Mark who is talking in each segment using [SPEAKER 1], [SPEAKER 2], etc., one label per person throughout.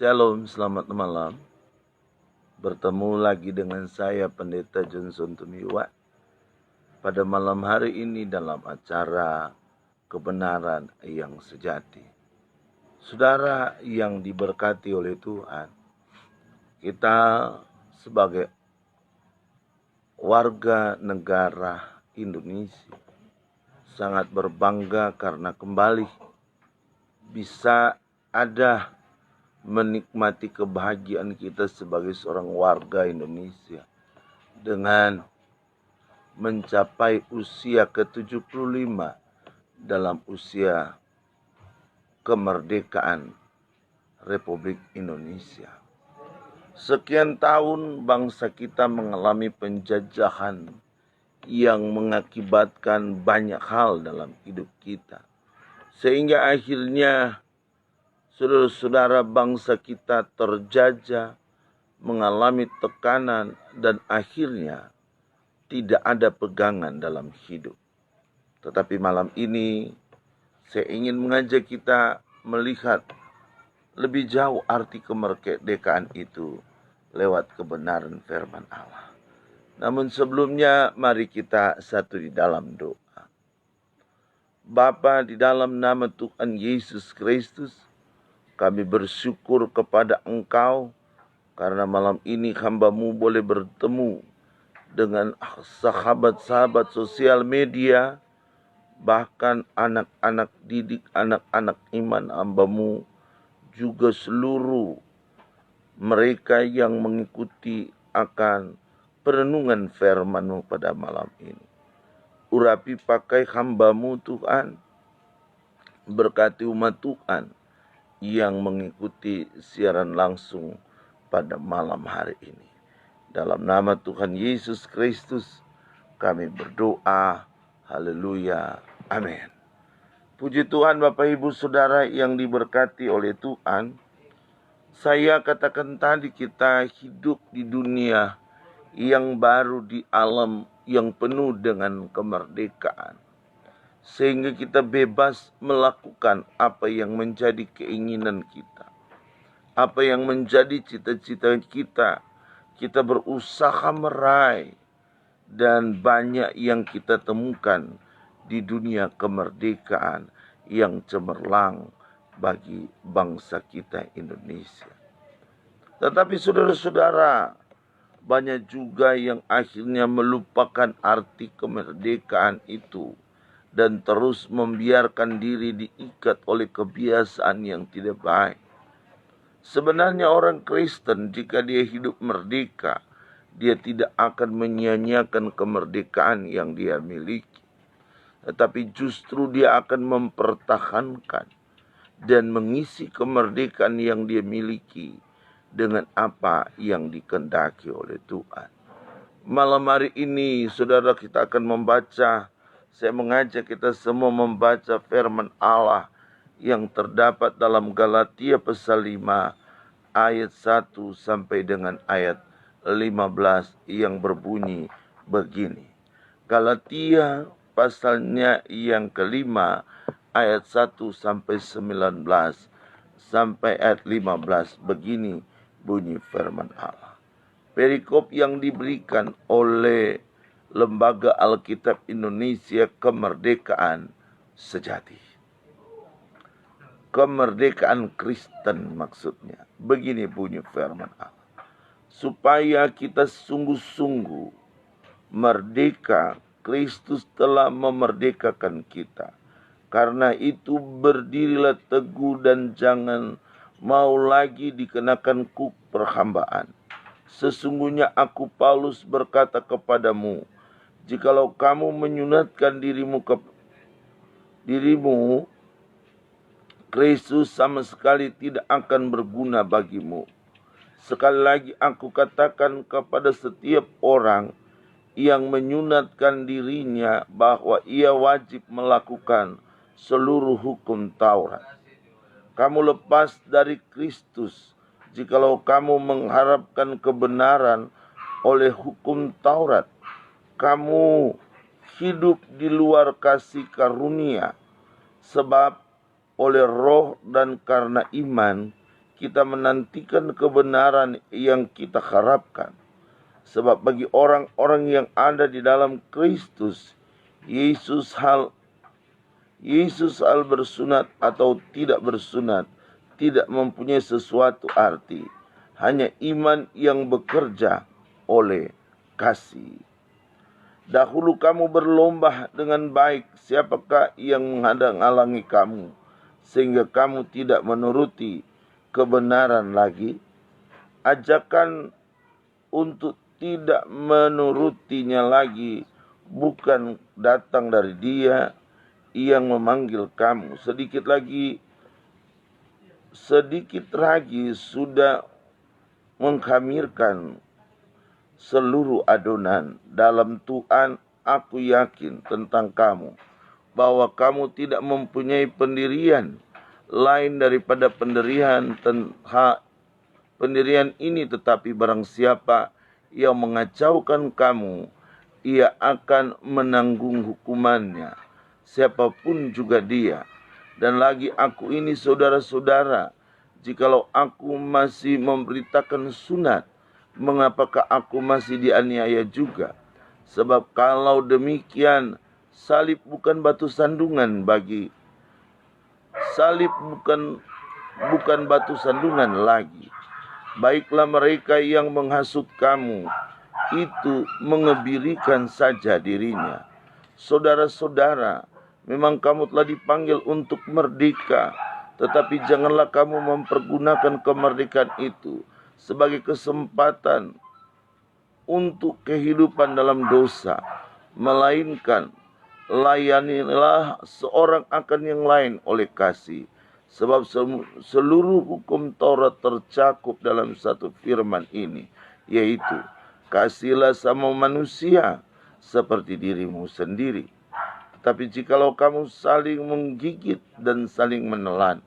[SPEAKER 1] Shalom, selamat malam. Bertemu lagi dengan saya Pendeta Johnson Tumiwa pada malam hari ini dalam acara Kebenaran yang Sejati. Saudara yang diberkati oleh Tuhan, kita sebagai warga negara Indonesia sangat berbangga karena kembali bisa ada menikmati kebahagiaan kita sebagai seorang warga Indonesia dengan mencapai usia ke-75 dalam usia kemerdekaan Republik Indonesia. Sekian tahun bangsa kita mengalami penjajahan yang mengakibatkan banyak hal dalam hidup kita. Sehingga akhirnya saudara-saudara bangsa kita terjajah, mengalami tekanan, dan akhirnya tidak ada pegangan dalam hidup. Tetapi malam ini saya ingin mengajak kita melihat lebih jauh arti kemerdekaan itu lewat kebenaran firman Allah. Namun sebelumnya mari kita satu di dalam doa. Bapa, di dalam nama Tuhan Yesus Kristus, kami bersyukur kepada Engkau karena malam ini hamba-Mu boleh bertemu dengan sahabat-sahabat sosial media, bahkan anak-anak didik, anak-anak iman hamba-Mu, juga seluruh mereka yang mengikuti akan perenungan firman-Mu pada malam ini. Urapi pakai hamba-Mu Tuhan, berkati umat Tuhan yang mengikuti siaran langsung pada malam hari ini. Dalam nama Tuhan Yesus Kristus kami berdoa. Haleluya. Amin. Puji Tuhan Bapak Ibu Saudara yang diberkati oleh Tuhan. Saya katakan tadi kita hidup di dunia yang baru, di alam yang penuh dengan kemerdekaan. Sehingga kita bebas melakukan apa yang menjadi keinginan kita. Apa yang menjadi cita-cita kita. Kita berusaha meraih. Dan banyak yang kita temukan di dunia kemerdekaan yang cemerlang bagi bangsa kita Indonesia. Tetapi saudara-saudara, banyak juga yang akhirnya melupakan arti kemerdekaan itu dan terus membiarkan diri diikat oleh kebiasaan yang tidak baik. Sebenarnya orang Kristen jika dia hidup merdeka, dia tidak akan menyia-nyiakan kemerdekaan yang dia miliki. Tetapi justru dia akan mempertahankan dan mengisi kemerdekaan yang dia miliki dengan apa yang dikehendaki oleh Tuhan. Malam hari ini saudara kita akan membaca, saya mengajak kita semua membaca firman Allah yang terdapat dalam Galatia pasal 5 ayat 1 sampai dengan ayat 15 yang berbunyi begini. Galatia pasalnya yang kelima ayat 1 sampai 19 sampai ayat 15 begini bunyi firman Allah. Perikop yang diberikan oleh Lembaga Alkitab Indonesia Kemerdekaan Sejati. Kemerdekaan Kristen maksudnya. Begini bunyi firman Allah. Supaya kita sungguh-sungguh merdeka, Kristus telah memerdekakan kita. Karena itu berdirilah teguh dan jangan mau lagi dikenakan kuk perhambaan. Sesungguhnya aku Paulus berkata kepadamu, jikalau kamu menyunatkan dirimu, Kristus sama sekali tidak akan berguna bagimu. Sekali lagi aku katakan kepada setiap orang yang menyunatkan dirinya bahwa ia wajib melakukan seluruh hukum Taurat. Kamu lepas dari Kristus jikalau kamu mengharapkan kebenaran oleh hukum Taurat. Kamu hidup di luar kasih karunia, sebab oleh roh dan karena iman kita menantikan kebenaran yang kita harapkan. Sebab bagi orang-orang yang ada di dalam Kristus, Yesus hal bersunat atau tidak bersunat tidak mempunyai sesuatu arti. Hanya iman yang bekerja oleh kasih. Dahulu kamu berlomba dengan baik, siapakah yang menghalang-halangi kamu, sehingga kamu tidak menuruti kebenaran lagi? Ajakan untuk tidak menurutinya lagi bukan datang dari Dia yang memanggil kamu. Sedikit lagi sudah mengkhamirkan seluruh adonan. Dalam Tuhan aku yakin tentang kamu, bahwa kamu tidak mempunyai pendirian lain daripada pendirian ini, tetapi barang siapa yang mengacaukan kamu, ia akan menanggung hukumannya, siapapun juga dia. Dan lagi aku ini, saudara-saudara, jikalau aku masih memberitakan sunat, mengapakah aku masih dianiaya juga? Sebab kalau demikian, salib bukan batu sandungan bukan batu sandungan lagi. Baiklah mereka yang menghasut kamu, itu mengebirikan saja dirinya. Saudara-saudara, memang kamu telah dipanggil untuk merdeka, tetapi janganlah kamu mempergunakan kemerdekaan itu sebagai kesempatan untuk kehidupan dalam dosa, melainkan layanilah seorang akan yang lain oleh kasih. Sebab seluruh hukum Taurat tercakup dalam satu firman ini, yaitu kasihilah sama manusia seperti dirimu sendiri. Tapi jikalau kamu saling menggigit dan saling menelan,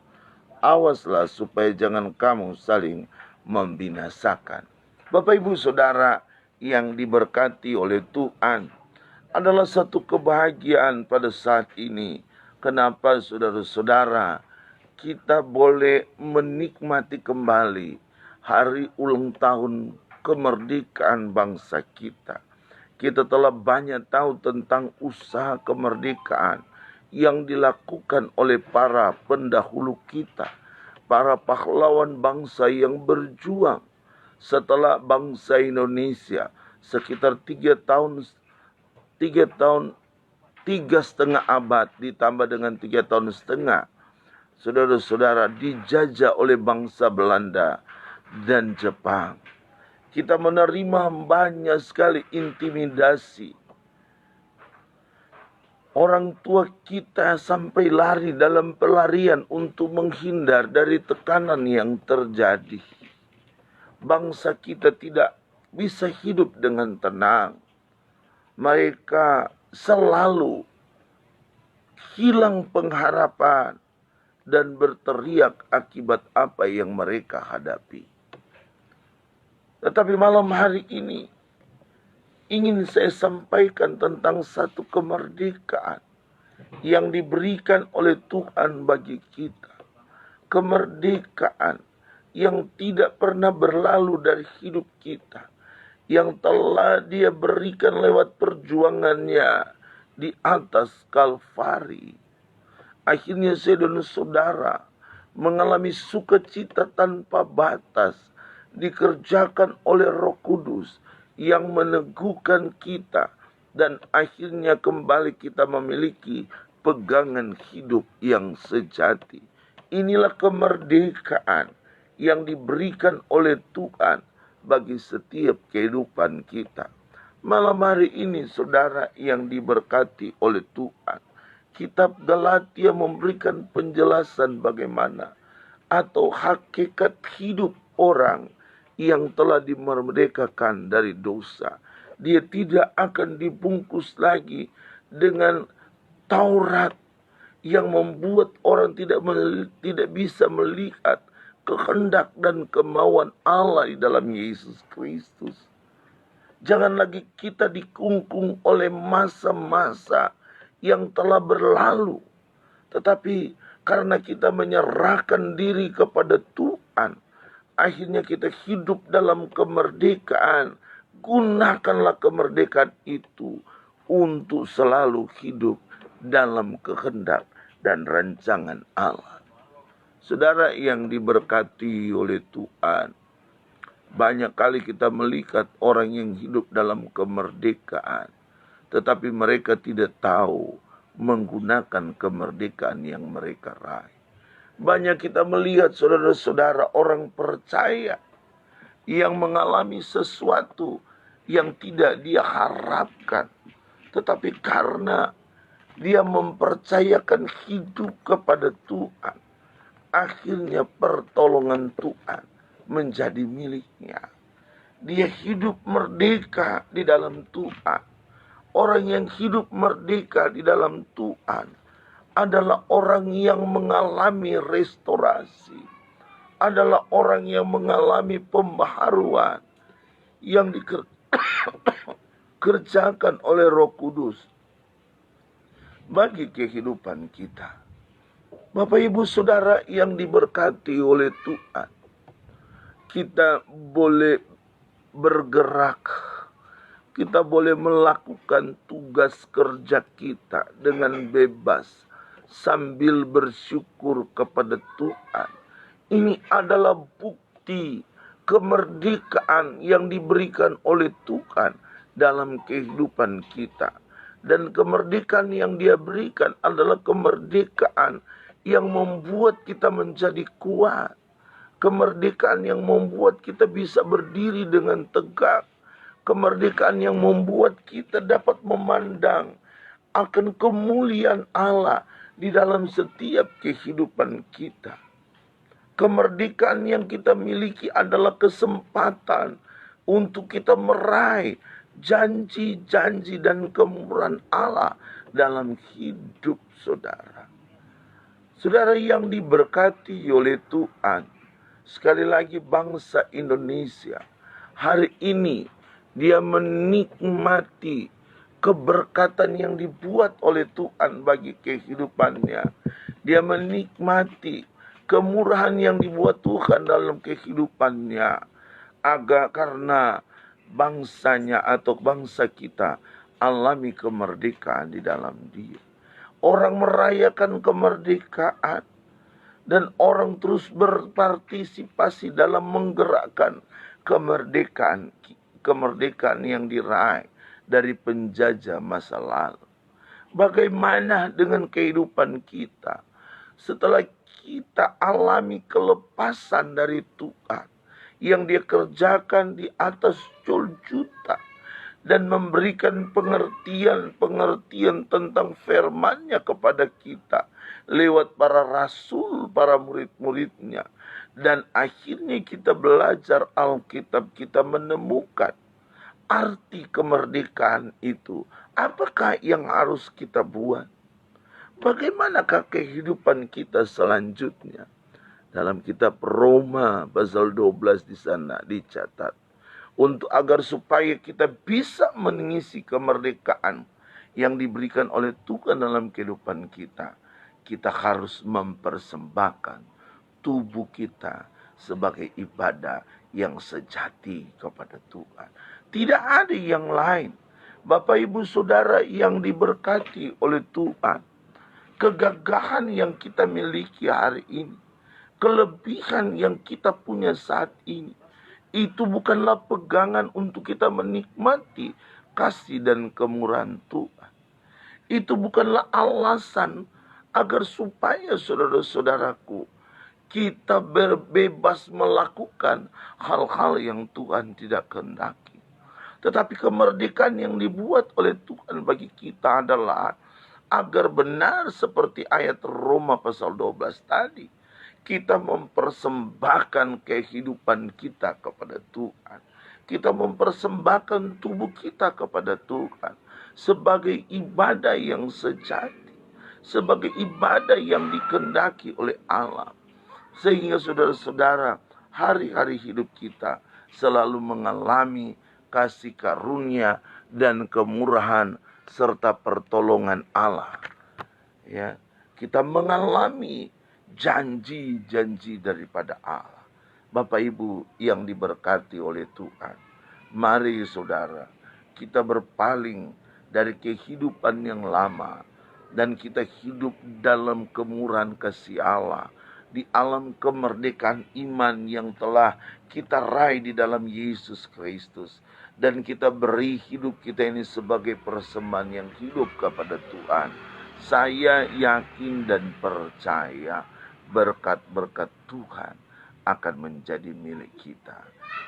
[SPEAKER 1] awaslah supaya jangan kamu saling membinasakan. Bapak Ibu Saudara yang diberkati oleh Tuhan, adalah satu kebahagiaan pada saat ini. Kenapa saudara-saudara, kita boleh menikmati kembali hari ulang tahun kemerdekaan bangsa kita. Kita telah banyak tahu tentang usaha kemerdekaan yang dilakukan oleh para pendahulu kita, para pahlawan bangsa yang berjuang setelah bangsa Indonesia sekitar 3,5 abad ditambah dengan 3,5 tahun, saudara-saudara, dijajah oleh bangsa Belanda dan Jepang. Kita menerima banyak sekali intimidasi. Orang tua kita sampai lari dalam pelarian untuk menghindar dari tekanan yang terjadi. Bangsa kita tidak bisa hidup dengan tenang. Mereka selalu hilang pengharapan dan berteriak akibat apa yang mereka hadapi. Tetapi malam hari ini ingin saya sampaikan tentang satu kemerdekaan yang diberikan oleh Tuhan bagi kita. Kemerdekaan yang tidak pernah berlalu dari hidup kita, yang telah Dia berikan lewat perjuangannya di atas Kalvari. Akhirnya saya dan saudara mengalami sukacita tanpa batas, dikerjakan oleh Roh Kudus yang meneguhkan kita, dan akhirnya kembali kita memiliki pegangan hidup yang sejati. Inilah kemerdekaan yang diberikan oleh Tuhan bagi setiap kehidupan kita. Malam hari ini, saudara yang diberkati oleh Tuhan, Kitab Galatia memberikan penjelasan bagaimana atau hakikat hidup orang yang telah dimerdekakan dari dosa. Dia tidak akan dibungkus lagi dengan Taurat yang membuat orang tidak bisa melihat kehendak dan kemauan Allah di dalam Yesus Kristus. Jangan lagi kita dikungkung oleh masa-masa yang telah berlalu. Tetapi karena kita menyerahkan diri kepada Tuhan, akhirnya kita hidup dalam kemerdekaan. Gunakanlah kemerdekaan itu untuk selalu hidup dalam kehendak dan rancangan Allah. Saudara yang diberkati oleh Tuhan, banyak kali kita melihat orang yang hidup dalam kemerdekaan, tetapi mereka tidak tahu menggunakan kemerdekaan yang mereka raih. Banyak kita melihat saudara-saudara orang percaya yang mengalami sesuatu yang tidak dia harapkan, tetapi karena dia mempercayakan hidup kepada Tuhan, akhirnya pertolongan Tuhan menjadi miliknya. Dia hidup merdeka di dalam Tuhan. Orang yang hidup merdeka di dalam Tuhan adalah orang yang mengalami restorasi, adalah orang yang mengalami pembaharuan yang dikerjakan oleh Roh Kudus bagi kehidupan kita. Bapak Ibu Saudara yang diberkati oleh Tuhan, kita boleh bergerak, kita boleh melakukan tugas kerja kita dengan bebas sambil bersyukur kepada Tuhan. Ini adalah bukti kemerdekaan yang diberikan oleh Tuhan dalam kehidupan kita. Dan kemerdekaan yang dia berikan adalah kemerdekaan yang membuat kita menjadi kuat. Kemerdekaan yang membuat kita bisa berdiri dengan tegak. Kemerdekaan yang membuat kita dapat memandang akan kemuliaan Allah di dalam setiap kehidupan kita. Kemerdekaan yang kita miliki adalah kesempatan untuk kita meraih janji-janji dan kemurahan Allah dalam hidup saudara. Saudara yang diberkati oleh Tuhan, sekali lagi bangsa Indonesia hari ini dia menikmati keberkatan yang dibuat oleh Tuhan bagi kehidupannya. Dia menikmati kemurahan yang dibuat Tuhan dalam kehidupannya. Karena bangsanya atau bangsa kita alami kemerdekaan di dalam dia. Orang merayakan kemerdekaan dan orang terus berpartisipasi dalam menggerakkan kemerdekaan yang diraih dari penjajah masa lalu. Bagaimana dengan kehidupan kita setelah kita alami kelepasan dari Tuhan yang dia kerjakan di atas juta dan memberikan pengertian tentang firman-Nya kepada kita lewat para rasul, para murid-muridnya. Dan akhirnya kita belajar Alkitab, kita menemukan arti kemerdekaan itu. Apakah yang harus kita buat? Bagaimanakah kehidupan kita selanjutnya? Dalam kitab Roma pasal 12 di sana dicatat. Agar supaya kita bisa mengisi kemerdekaan yang diberikan oleh Tuhan dalam kehidupan kita. Kita harus mempersembahkan tubuh kita sebagai ibadah yang sejati kepada Tuhan. Tidak ada yang lain. Bapak Ibu Saudara yang diberkati oleh Tuhan. Kegagahan yang kita miliki hari ini, kelebihan yang kita punya saat ini, itu bukanlah pegangan untuk kita menikmati kasih dan kemurahan Tuhan. Itu bukanlah alasan agar supaya saudara-saudaraku kita bebas melakukan hal-hal yang Tuhan tidak kehendaki. Tetapi kemerdekaan yang dibuat oleh Tuhan bagi kita adalah agar benar seperti ayat Roma pasal 12 tadi, kita mempersembahkan kehidupan kita kepada Tuhan. Kita mempersembahkan tubuh kita kepada Tuhan sebagai ibadah yang sejati, sebagai ibadah yang dikehendaki oleh Allah. Sehingga saudara-saudara, hari-hari hidup kita selalu mengalami kasih karunia dan kemurahan serta pertolongan Allah. Ya, kita mengalami janji-janji daripada Allah. Bapak Ibu yang diberkati oleh Tuhan, mari saudara, kita berpaling dari kehidupan yang lama dan kita hidup dalam kemurahan kasih Allah, di alam kemerdekaan iman yang telah kita raih di dalam Yesus Kristus, dan kita beri hidup kita ini sebagai persembahan yang hidup kepada Tuhan. Saya yakin dan percaya berkat-berkat Tuhan akan menjadi milik kita.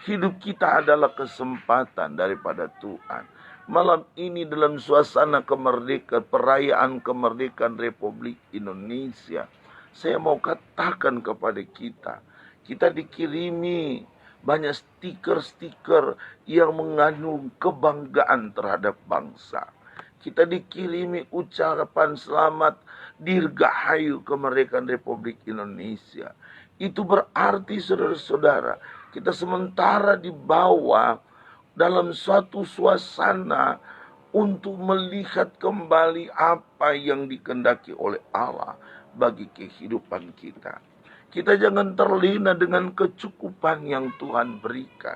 [SPEAKER 1] Hidup kita adalah kesempatan daripada Tuhan. Malam ini dalam suasana kemerdekaan, perayaan kemerdekaan Republik Indonesia, saya mau katakan kepada kita, kita dikirimi banyak stiker-stiker yang mengandung kebanggaan terhadap bangsa. Kita dikirimi ucapan selamat dirgahayu kemerdekaan Republik Indonesia. Itu berarti saudara-saudara, kita sementara dibawa dalam suatu suasana untuk melihat kembali apa yang dikehendaki oleh Allah bagi kehidupan kita. Kita jangan terlena dengan kecukupan yang Tuhan berikan.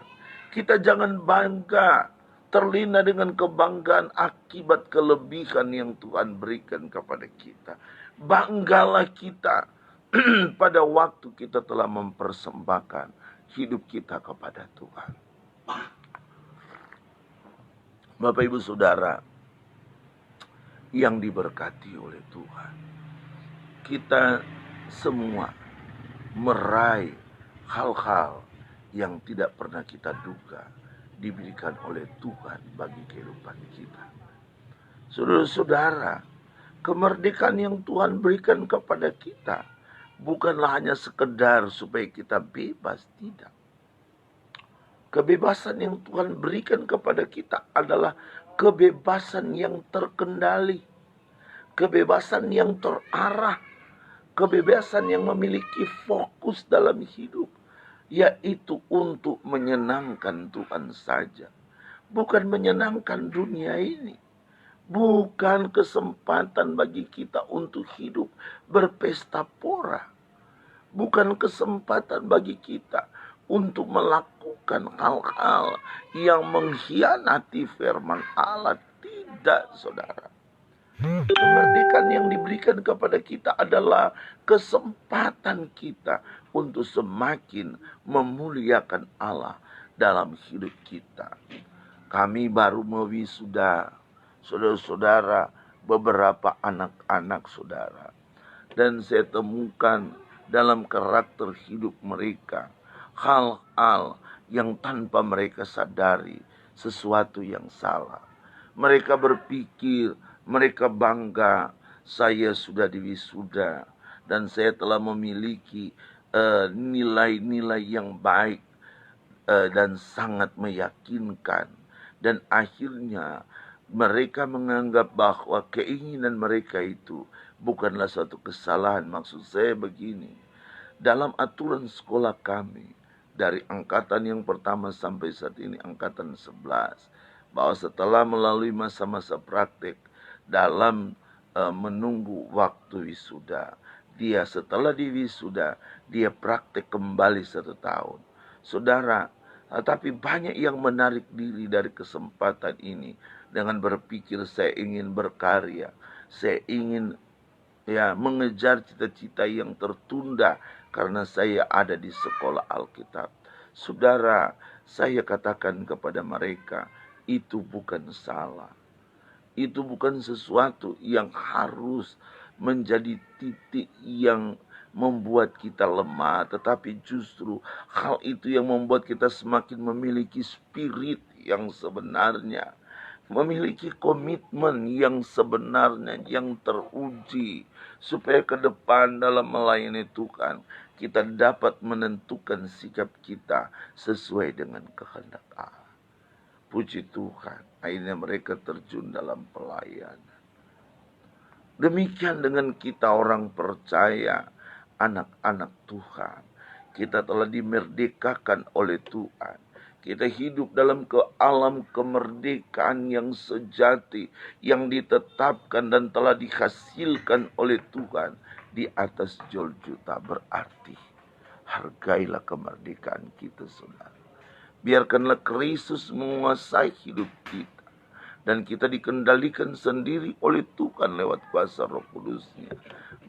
[SPEAKER 1] Kita jangan bangga, terlena dengan kebanggaan akibat kelebihan yang Tuhan berikan kepada kita. Banggalah kita pada waktu kita telah mempersembahkan hidup kita kepada Tuhan. Bapak Ibu Saudara yang diberkati oleh Tuhan, kita semua meraih hal-hal yang tidak pernah kita duga diberikan oleh Tuhan bagi kehidupan kita. Saudara-saudara, kemerdekaan yang Tuhan berikan kepada kita bukanlah hanya sekedar supaya kita bebas, tidak. Kebebasan yang Tuhan berikan kepada kita adalah kebebasan yang terkendali, kebebasan yang terarah, kebebasan yang memiliki fokus dalam hidup, yaitu untuk menyenangkan Tuhan saja, bukan menyenangkan dunia ini. Bukan kesempatan bagi kita untuk hidup berpesta pora. Bukan kesempatan bagi kita untuk melakukan hal-hal yang mengkhianati firman Allah. Tidak, saudara. Kemerdekaan yang diberikan kepada kita adalah kesempatan kita untuk semakin memuliakan Allah dalam hidup kita. Kami baru mewisuda saudara-saudara beberapa anak-anak saudara, dan saya temukan dalam karakter hidup mereka hal-hal yang tanpa mereka sadari sesuatu yang salah. Mereka berpikir, mereka bangga, saya sudah diwisuda dan saya telah memiliki nilai-nilai yang baik dan sangat meyakinkan, dan akhirnya mereka menganggap bahwa keinginan mereka itu bukanlah suatu kesalahan. Maksud saya begini, dalam aturan sekolah kami, dari angkatan yang pertama sampai saat ini, angkatan 11, bahwa setelah melalui masa-masa praktek dalam menunggu waktu wisuda, dia setelah diwisuda, dia praktek kembali 1 tahun. Saudara, tapi banyak yang menarik diri dari kesempatan ini dengan berpikir saya ingin berkarya, saya ingin mengejar cita-cita yang tertunda karena saya ada di sekolah Alkitab. Saudara, saya katakan kepada mereka, itu bukan salah. Itu bukan sesuatu yang harus menjadi titik yang membuat kita lemah, tetapi justru hal itu yang membuat kita semakin memiliki spirit yang sebenarnya, memiliki komitmen yang sebenarnya, yang teruji, supaya ke depan dalam melayani Tuhan kita dapat menentukan sikap kita sesuai dengan kehendak Allah. Puji Tuhan, akhirnya mereka terjun dalam pelayanan. Demikian dengan kita orang percaya, anak-anak Tuhan. Kita telah dimerdekakan oleh Tuhan. Kita hidup dalam alam kemerdekaan yang sejati, yang ditetapkan dan telah dihasilkan oleh Tuhan di atas Golgota. Berarti Hargailah kemerdekaan kita, saudara. Biarkanlah Kristus menguasai hidup kita. Dan kita dikendalikan sendiri oleh Tuhan lewat kuasa Roh Kudus-Nya.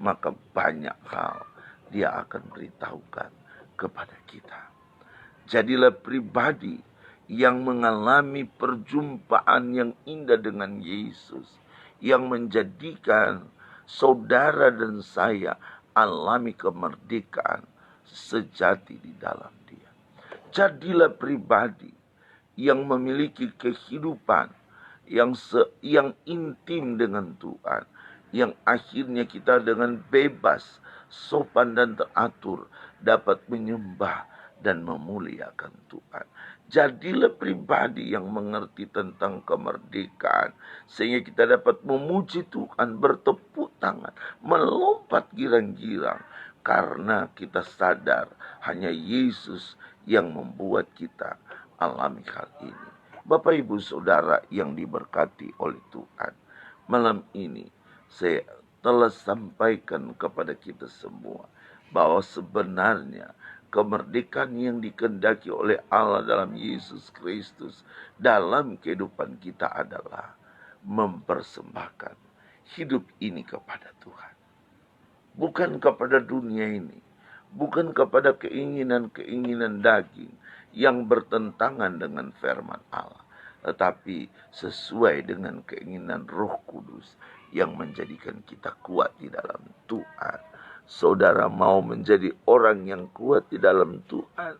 [SPEAKER 1] Maka banyak hal Dia akan beritahukan kepada kita. Jadilah pribadi yang mengalami perjumpaan yang indah dengan Yesus, yang menjadikan saudara dan saya alami kemerdekaan sejati di dalam Dia. Jadilah pribadi yang memiliki kehidupan yang intim dengan Tuhan, yang akhirnya kita dengan bebas, sopan dan teratur dapat menyembah dan memuliakan Tuhan. Jadilah pribadi yang mengerti tentang kemerdekaan, sehingga kita dapat memuji Tuhan, bertepuk tangan, melompat girang-girang, karena kita sadar hanya Yesus yang membuat kita alami hal ini. Bapak Ibu Saudara yang diberkati oleh Tuhan, malam ini saya telah sampaikan kepada kita semua bahwa sebenarnya kemerdekaan yang dikehendaki oleh Allah dalam Yesus Kristus dalam kehidupan kita adalah mempersembahkan hidup ini kepada Tuhan. Bukan kepada dunia ini, bukan kepada keinginan-keinginan daging yang bertentangan dengan firman Allah, tetapi sesuai dengan keinginan Roh Kudus yang menjadikan kita kuat di dalam Tuhan. Saudara mau menjadi orang yang kuat di dalam Tuhan?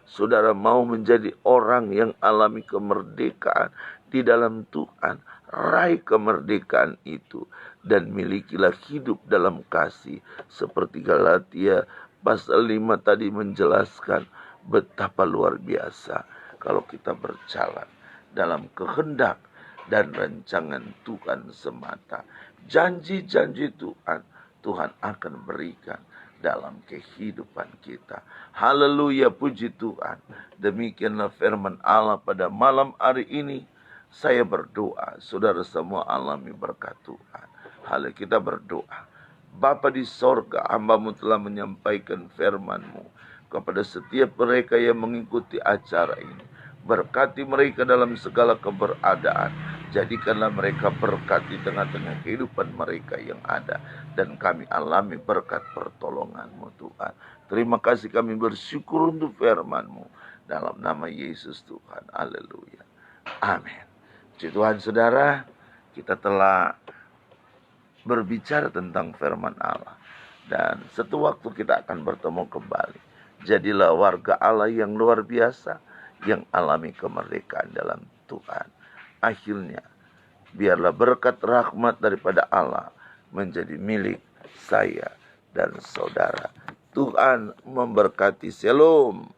[SPEAKER 1] Saudara mau menjadi orang yang alami kemerdekaan di dalam Tuhan? Raih kemerdekaan itu dan milikilah hidup dalam kasih, seperti Galatia pasal 5 tadi menjelaskan betapa luar biasa kalau kita berjalan dalam kehendak dan rancangan Tuhan semata. Janji-janji Tuhan akan berikan dalam kehidupan kita. Haleluya, puji Tuhan. Demikianlah firman Allah pada malam hari ini. Saya berdoa, saudara semua alami berkat Tuhan. Haleluya, kita berdoa. Bapa di sorga, hamba-Mu telah menyampaikan firman-Mu kepada setiap mereka yang mengikuti acara ini. Berkati mereka dalam segala keberadaan. Jadikanlah mereka berkat di tengah-tengah kehidupan mereka yang ada. Dan kami alami berkat pertolongan-Mu Tuhan. Terima kasih, kami bersyukur untuk firman-Mu. Dalam nama Yesus Tuhan. Haleluya. Amin. Puji Tuhan, saudara, kita telah berbicara tentang firman Allah. Dan suatu waktu kita akan bertemu kembali. Jadilah warga Allah yang luar biasa, yang alami kemerdekaan dalam Tuhan. Akhirnya, biarlah berkat rahmat daripada Allah menjadi milik saya dan saudara. Tuhan memberkati. Shalom.